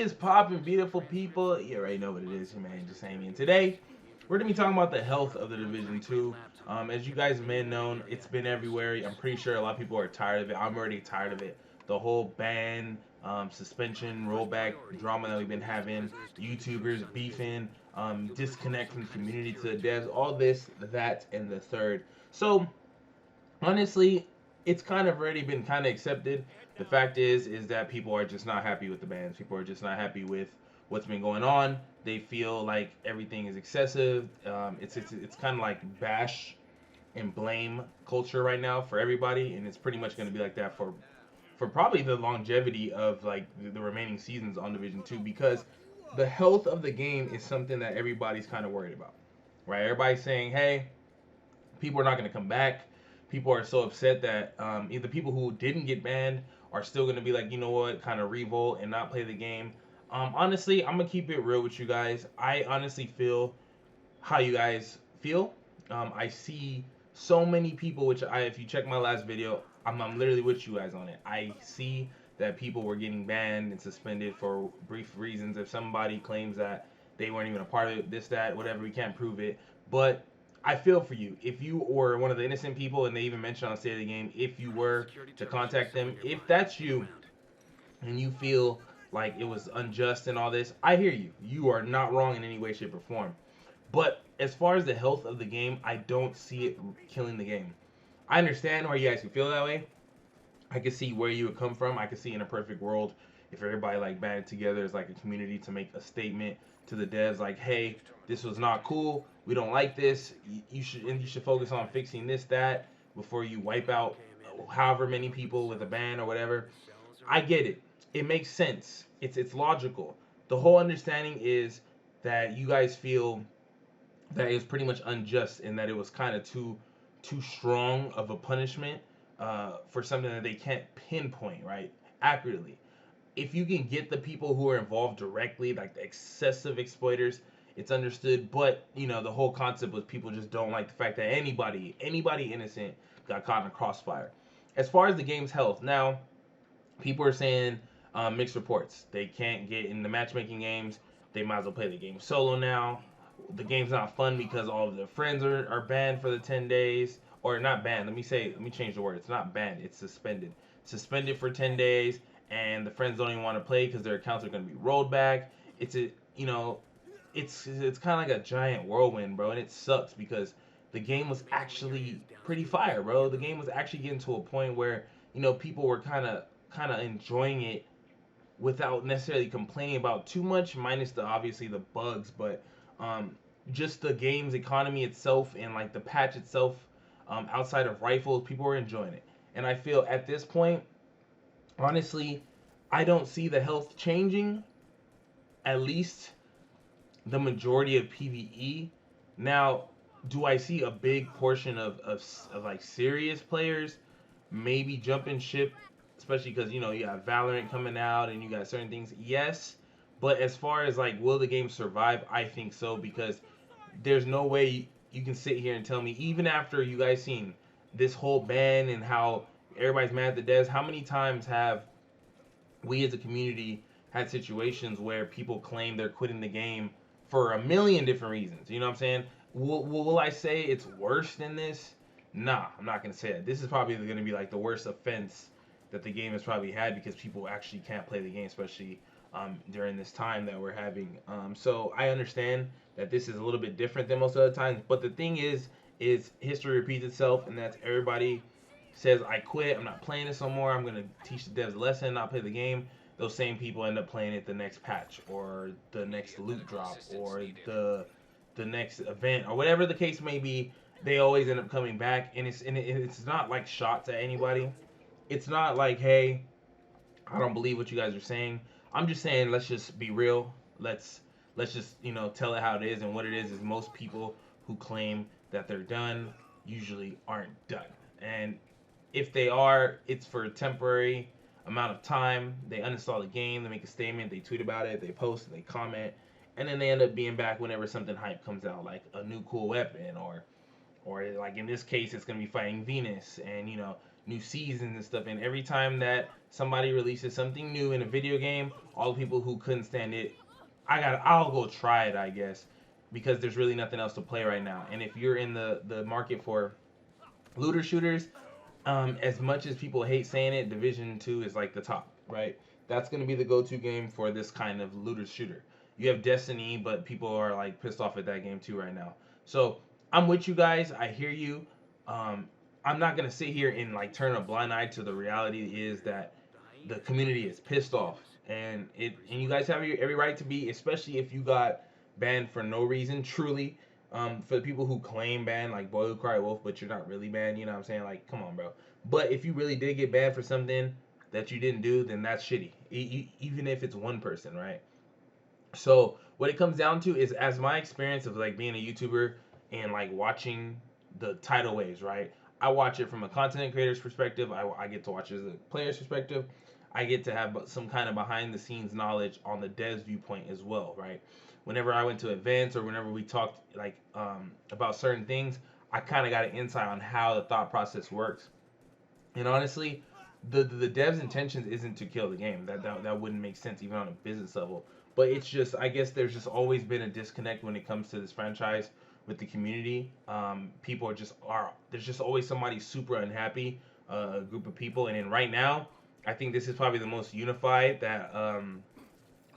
is popping, beautiful people? You already know what it is, your man Jesimein. Today, we're gonna be talking about the health of the Division Two. As you guys may have known, it's been everywhere. I'm pretty sure a lot of people are tired of it. I'm already tired of it. The whole ban, suspension, rollback drama that we've been having, YouTubers beefing, disconnect from the community to the devs, all this, that, and the third. So honestly, it's kind of already been kind of accepted. The fact is that people are just not happy with the bans. People are just not happy with what's been going on. They feel like everything is excessive. It's kind of like bash and blame culture right now for everybody, and it's pretty much going to be like that for probably the longevity of like the remaining seasons on Division Two because the health of the game is something that everybody's kind of worried about, right? Everybody's saying, hey, people are not going to come back. People are so upset that either people who didn't get banned are still going to be like, you know what, kind of revolt and not play the game. Honestly, I'm going to keep it real with you guys. I honestly feel how you guys feel. I see so many people, if you check my last video, I'm literally with you guys on it. I see that people were getting banned and suspended for brief reasons. If somebody claims that they weren't even a part of it, this, that, whatever, we can't prove it. But I feel for you. If you were one of the innocent people, and they even mentioned on State of the Game, if you were to contact them, if that's you, and you feel like it was unjust and all this, I hear you. You are not wrong in any way, shape, or form. But as far as the health of the game, I don't see it killing the game. I understand why you guys can feel that way. I can see where you would come from. I can see in a perfect world if everybody like banded together as like a community to make a statement to the devs like, hey, this was not cool. We don't like this. You should focus on fixing this, that before you wipe out however many people with a ban or whatever. I get it. It makes sense. It's logical. The whole understanding is that you guys feel that it was pretty much unjust and that it was kind of too strong of a punishment for something that they can't pinpoint right accurately. If you can get the people who are involved directly, like the excessive exploiters, it's understood. But the whole concept was people just don't like the fact that anybody innocent got caught in a crossfire. As far as the game's health, now people are saying mixed reports. They can't get in the matchmaking games. They might as well play the game solo now. The game's not fun because all of their friends are banned for the 10 days. Or not banned. Let me change the word. It's not banned. It's suspended. Suspended for 10 days. And the friends don't even want to play because their accounts are going to be rolled back. It's kind of like a giant whirlwind, bro. And it sucks because the game was actually pretty fire, bro. The game was actually getting to a point where, people were kind of enjoying it without necessarily complaining about too much, minus the obviously the bugs, but just the game's economy itself and like the patch itself, outside of rifles, people were enjoying it. And I feel at this point, honestly, I don't see the health changing. At least the majority of PVE. Now, do I see a big portion of like serious players maybe jumping ship, especially because you have Valorant coming out and you got certain things? Yes, but as far as like will the game survive, I think so because there's no way you can sit here and tell me even after you guys seen this whole ban and how everybody's mad at the devs. How many times have we as a community had situations where people claim they're quitting the game for a million different reasons? You know what I'm saying? Will I say it's worse than this? Nah, I'm not gonna say that. This is probably gonna be like the worst offense that the game has probably had because people actually can't play the game, especially during this time that we're having. So I understand that this is a little bit different than most other times, but the thing is history repeats itself, and that's everybody says I quit, I'm not playing this no more, I'm gonna teach the devs a lesson, not play the game. Those same people end up playing it the next patch or the next loot drop or the next event or whatever the case may be. They always end up coming back, and it's not like shots at anybody. It's not like, hey, I don't believe what you guys are saying. I'm just saying let's just be real. Let's just tell it how it is, and what it is most people who claim that they're done usually aren't done. And if they are, it's for a temporary amount of time. They uninstall the game, they make a statement, they tweet about it, they post, they comment, and then they end up being back whenever something hype comes out, like a new cool weapon, or like in this case, it's gonna be fighting Venus, and new seasons and stuff. And every time that somebody releases something new in a video game, all the people who couldn't stand it, I'll go try it, I guess, because there's really nothing else to play right now. And if you're in the market for looter shooters, as much as people hate saying it, Division Two is like the top, right? That's gonna be the go-to game for this kind of looter shooter. You have Destiny, but people are like pissed off at that game too right now. So I'm with you guys. I hear you. Um, I'm not gonna sit here and like turn a blind eye to the reality is that the community is pissed off, and you guys have every right to be, especially if you got banned for no reason. Truly, for the people who claim ban, like Boy Who Cried Wolf, but you're not really banned. You know what I'm saying? Like, come on, bro. But if you really did get banned for something that you didn't do, then that's shitty. Even if it's one person, right? So what it comes down to is, as my experience of like being a YouTuber and like watching the tidal waves, right? I watch it from a content creator's perspective. I get to watch it as a player's perspective. I get to have some kind of behind the scenes knowledge on the dev's viewpoint as well, right? Whenever I went to events or whenever we talked like about certain things, I kind of got an insight on how the thought process works. And honestly, the dev's intentions isn't to kill the game. That wouldn't make sense even on a business level. But it's just, I guess there's just always been a disconnect when it comes to this franchise with the community. People are there's just always somebody super unhappy, a group of people. And then right now, I think this is probably the most unified that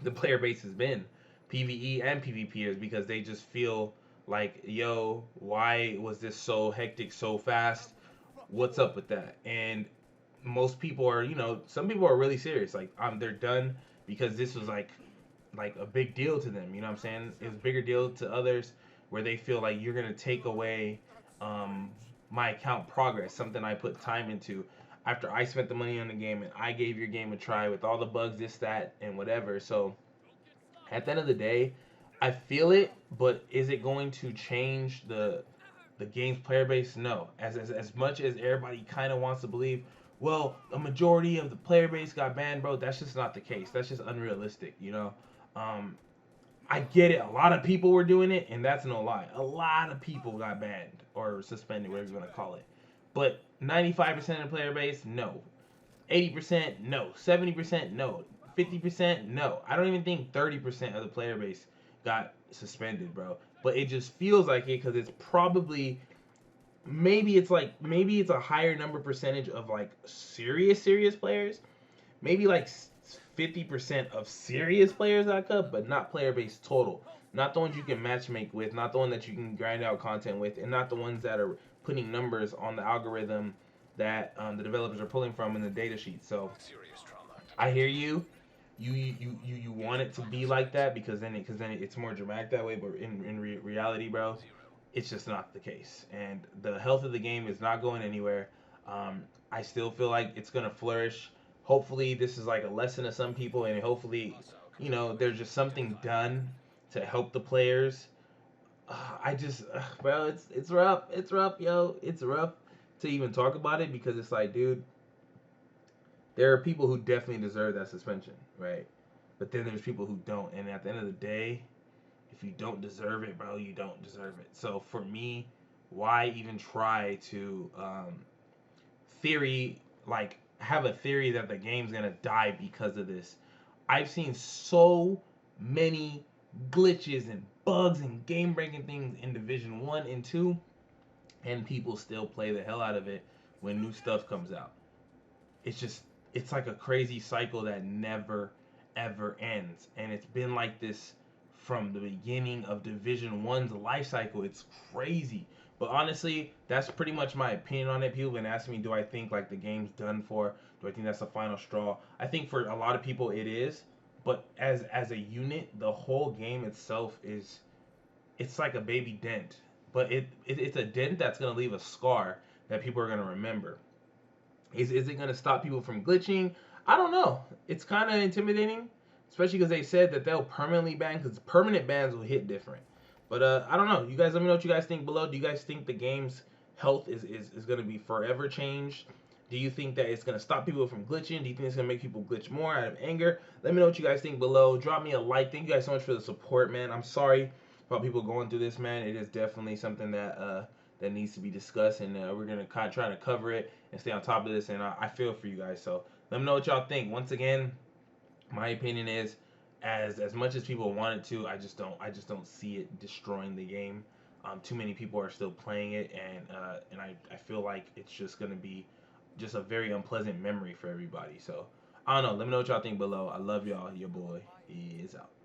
the player base has been, PVE and PvP, is because they just feel like, yo, why was this so hectic so fast? What's up with that? And most people are, some people are really serious. Like, they're done because this was like a big deal to them. You know what I'm saying? It's a bigger deal to others where they feel like you're gonna take away um, my account progress, something I put time into. After I spent the money on the game and I gave your game a try with all the bugs, this, that, and whatever. So at the end of the day, I feel it, but is it going to change the game's player base? No. As much as everybody kind of wants to believe, well, a majority of the player base got banned, bro. That's just not the case. That's just unrealistic, you know. Um, I get it. A lot of people were doing it, and that's no lie. A lot of people got banned or suspended, whatever you want to call it. But 95% of the player base, no. 80%, no. 70%, no. 50%, no. I don't even think 30% of the player base got suspended, bro. But it just feels like it because it's probably, maybe it's a higher number percentage of like serious players. Maybe like 50% of serious players got cut, but not player base total. Not the ones you can matchmake with, not the one that you can grind out content with, and not the ones that are putting numbers on the algorithm that the developers are pulling from in the data sheet. So I hear you. You want it to be like that because then it's more dramatic that way. But in reality, bro, it's just not the case. And the health of the game is not going anywhere. I still feel like it's gonna flourish. Hopefully, this is like a lesson to some people, and hopefully, there's just something done to help the players. Bro, it's rough. It's rough, yo. It's rough to even talk about it because it's like, dude, there are people who definitely deserve that suspension, right? But then there's people who don't, and at the end of the day, if you don't deserve it, bro, you don't deserve it. So for me, why even try to theory like have a theory that the game's gonna die because of this? I've seen so many glitches and bugs and game breaking things in Division 1 and 2, and people still play the hell out of it when new stuff comes out. It's just, it's like a crazy cycle that never ever ends, and it's been like this from the beginning of Division One's life cycle. It's crazy. But honestly, that's pretty much my opinion on it. People have been asking me, do I think like the game's done for? Do I think that's the final straw? I think for a lot of people it is, but as a unit, the whole game itself is, it's like a baby dent. But it's a dent that's gonna leave a scar that people are gonna remember. Is it gonna stop people from glitching? I don't know. It's kind of intimidating, especially because they said that they'll permanently ban, because permanent bans will hit different. But I don't know. You guys, let me know what you guys think below. Do you guys think the game's health is going to be forever changed? Do you think that it's going to stop people from glitching? Do you think it's going to make people glitch more out of anger? Let me know what you guys think below. Drop me a like. Thank you guys so much for the support, man. I'm sorry about people going through this, man. It is definitely something that that needs to be discussed, and we're gonna kind of try to cover it and stay on top of this. And I feel for you guys, so let me know what y'all think. Once again, my opinion is, as much as people want it to, I just don't see it destroying the game. Too many people are still playing it, and I feel like it's just gonna be just a very unpleasant memory for everybody. So I don't know. Let me know what y'all think below. I love y'all. Your boy is out.